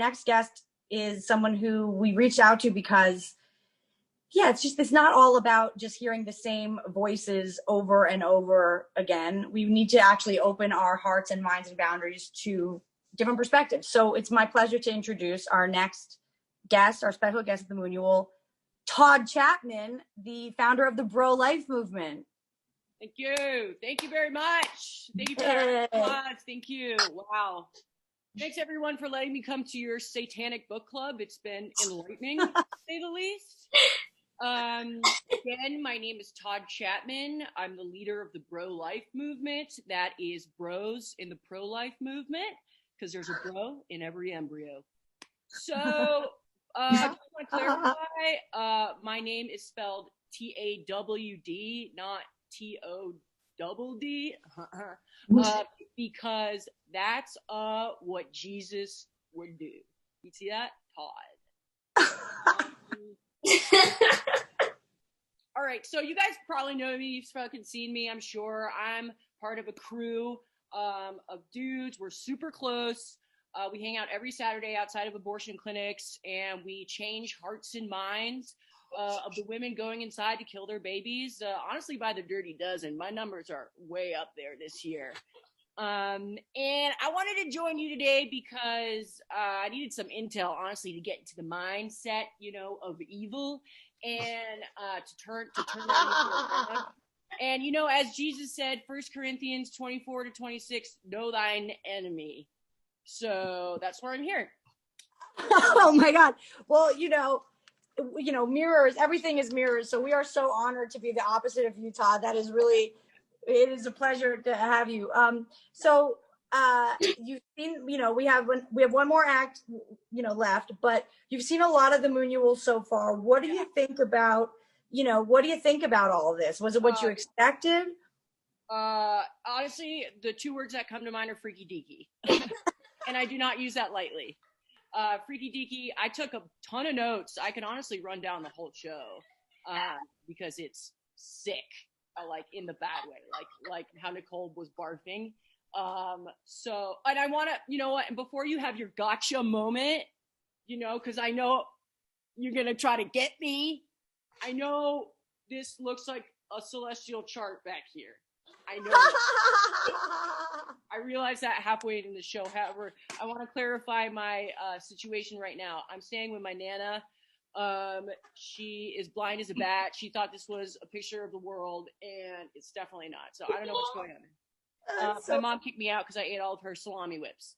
Next guest is someone who we reached out to because, yeah, it's not all about just hearing the same voices over and over again. We need to actually open our hearts and minds and boundaries to different perspectives. So it's my pleasure to introduce our next guest, our special guest at the Moonual, Tawd Chapman, the founder of the Bro Life movement. Thank you. Thank you very much. Thank you for that applause. Thank you. Wow. Thanks everyone for letting me come to your satanic book club. It's been enlightening, to say the least. Again, my name is Tawd Chapman. I'm the leader of the Bro Life movement. That is bros in the pro-life movement, because there's a bro in every embryo. So, I just want to clarify, my name is spelled T-A-W-D, not T-O-double-D, because that's what Jesus would do. You see that? Tawd. All right, so you guys probably know me. You've fucking seen me, I'm sure. I'm part of a crew of dudes. We're super close. We hang out every Saturday outside of abortion clinics, and we change hearts and minds of the women going inside to kill their babies. Honestly, by the dirty dozen. My numbers are way up there this year. And I wanted to join you today because I needed some intel, honestly, to get into the mindset, of evil and to turn around. And as Jesus said, 1 Corinthians 24-26, know thine enemy. So that's why I'm here. Oh my God. Well, mirrors, everything is mirrors. So we are so honored to be the opposite of you, Tawd. That is really, it is a pleasure to have you. So you've seen, we have one more act, left, but you've seen a lot of the Moonual so far. What do you think about, all of this? Was it what you expected? Honestly, the two words that come to mind are freaky deaky. And I do not use that lightly. Freaky deaky, I took a ton of notes. I can honestly run down the whole show because it's sick, like in the bad way, like how Nicole was barfing. So, and I want to, and before you have your gotcha moment, because I know you're going to try to get me. I know this looks like a celestial chart back here. I know. I realized that halfway in the show. However, I want to clarify my situation right now. I'm staying with my Nana. She is blind as a bat. She thought this was a picture of the world, and it's definitely not. So I don't know what's going on. My mom kicked me out because I ate all of her salami whips.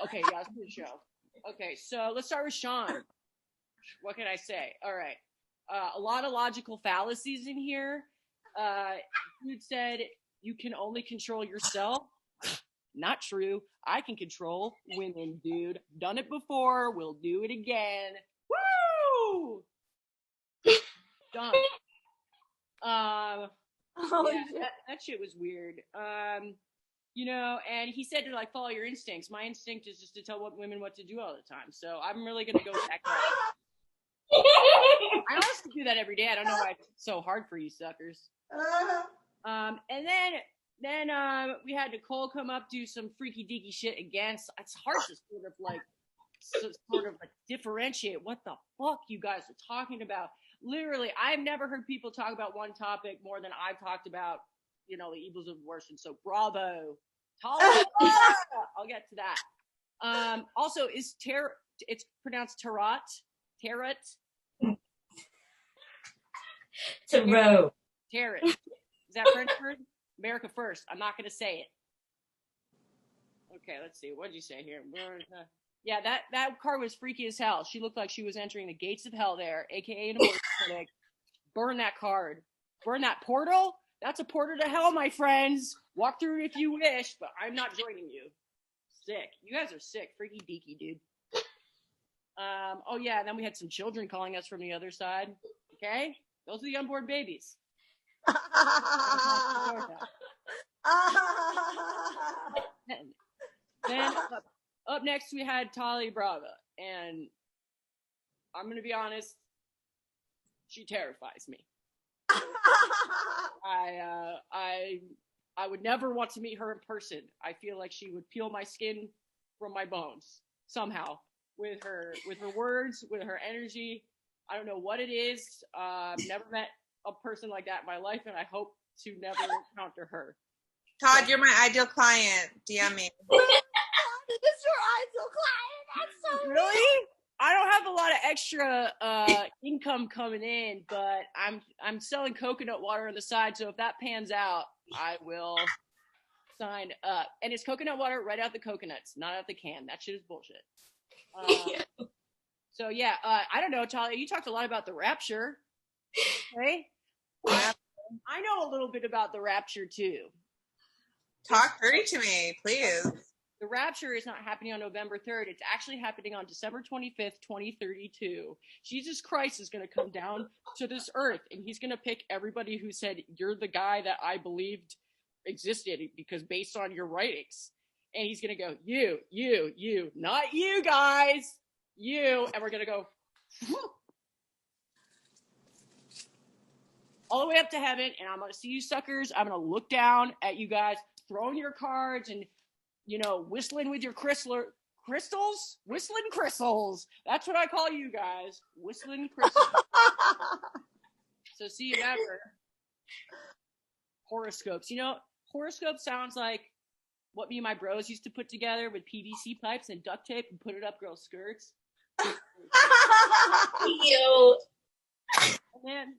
Okay, yeah, let's do the show. Okay, so let's start with Sean. What can I say? All right. A lot of logical fallacies in here. Dude said you can only control yourself. Not true. I can control women, dude. Done it before. We'll do it again. Woo! Done. That shit was weird. And he said to follow your instincts. My instinct is just to tell women what to do all the time. So I'm really gonna go back to that. I honestly do that every day. I don't know why it's so hard for you suckers. And then we had Nicole come up, do some freaky deaky shit again. So it's hard to sort of differentiate what the fuck you guys are talking about. Literally, I've never heard people talk about one topic more than I've talked about, the evils of abortion. So bravo. I'll get to that. Also, it's pronounced tarot. Tarot. Tarot. Tarot. Is that French word? America first. I'm not going to say it. Okay, let's see. What did you say here? Yeah, that car was freaky as hell. She looked like she was entering the gates of hell there, a.k.a. an abortion clinic. Burn that card. Burn that portal. That's a portal to hell, my friends. Walk through it if you wish, but I'm not joining you. Sick. You guys are sick. Freaky deaky, dude. Oh, yeah, and then we had some children calling us from the other side. Okay? Those are the unborn babies. Then up next we had Tali Brava, and I'm going to be honest, she terrifies me. I would never want to meet her in person. I feel like she would peel my skin from my bones. somehow with her words, with her energy. I don't know what it is. Never met a person like that in my life, and I hope to never encounter her. Tawd, you're my ideal client. DM me. This is your ideal client. That's so Really? I don't have a lot of extra income coming in, but I'm selling coconut water on the side. So if that pans out, I will sign up. And it's coconut water right out the coconuts, not out the can. That shit is bullshit. So yeah, I don't know, Talia. You talked a lot about the rapture. Okay, I know a little bit about the rapture too. Talk dirty to me, please. The rapture is not happening on November 3rd. It's actually happening on December 25th, 2032. Jesus Christ is going to come down to this earth, and he's going to pick everybody who said, you're the guy that I believed existed because based on your writings. And he's going to go, you, not you guys, you. And we're going to go all the way up to heaven, and I'm going to see you suckers. I'm going to look down at you guys, throwing your cards and whistling with your crystals? Whistling crystals. That's what I call you guys. Whistling crystals. So see you never. Horoscopes. Horoscope sounds like what me and my bros used to put together with PVC pipes and duct tape and put it up girls' skirts. Yo. And then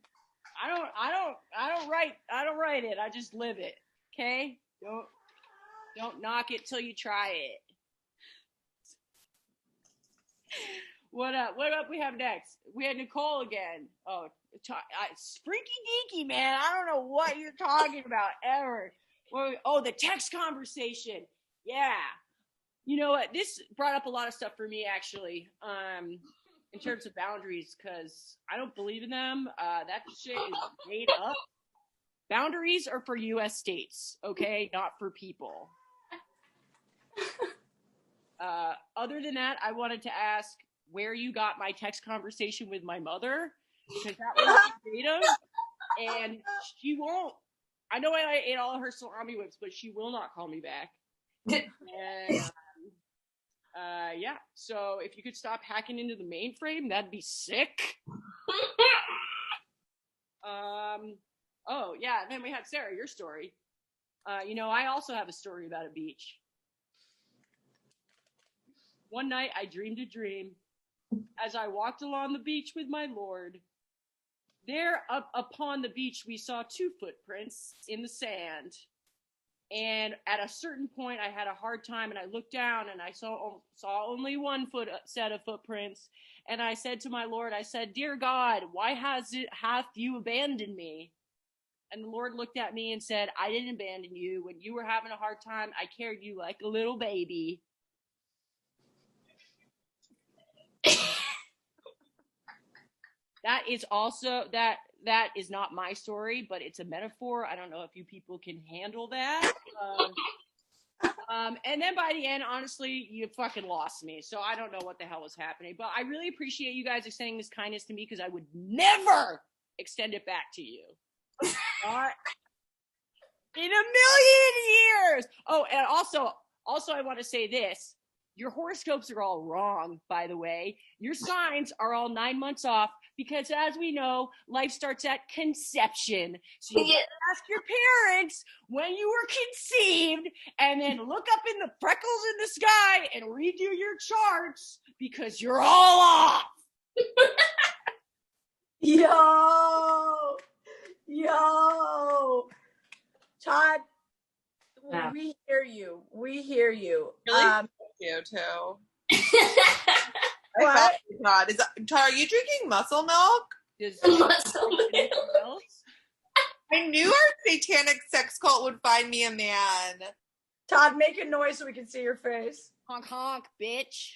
I don't write it. I just live it. Okay? Don't knock it till you try it. What up we have next? We had Nicole again. Oh, freaky deaky, man. I don't know what you're talking about ever. The text conversation. Yeah. You know what? This brought up a lot of stuff for me, actually, in terms of boundaries, because I don't believe in them. That shit is made up. Boundaries are for U.S. states, okay? Not for people. Other than that, I wanted to ask where you got my text conversation with my mother, because that was verbatim, and she won't. I know I ate all of her salami whips, but she will not call me back. And yeah, so if you could stop hacking into the mainframe, that'd be sick. Oh yeah, and then we had Sarah, your story. I also have a story about a beach. One night I dreamed a dream. As I walked along the beach with my lord, there up upon the beach we saw 2 footprints in the sand. And at a certain point I had a hard time, and I looked down and I saw only one set of footprints. And I said to my Lord, I said, "Dear God, why hath you abandoned me?" And the Lord looked at me and said, "I didn't abandon you. When you were having a hard time, I carried you like a little baby." That is also that is not my story, but it's a metaphor. I don't know if you people can handle that. And then by the end, honestly, you fucking lost me. So I don't know what the hell was happening. But I really appreciate you guys extending this kindness to me, because I would never extend it back to you. Not in a million years. Oh, and also I want to say this. Your horoscopes are all wrong, by the way. Your signs are all 9 months off, because as we know, life starts at conception. So you gotta ask your parents when you were conceived, and then look up in the freckles in the sky and redo your charts, because you're all off. Yo, Tawd, we hear you. Really you too. What? Tawd, Tawd, are you drinking muscle milk? I knew our satanic sex cult would find me a man. Tawd, make a noise so we can see your face. Honk honk, bitch.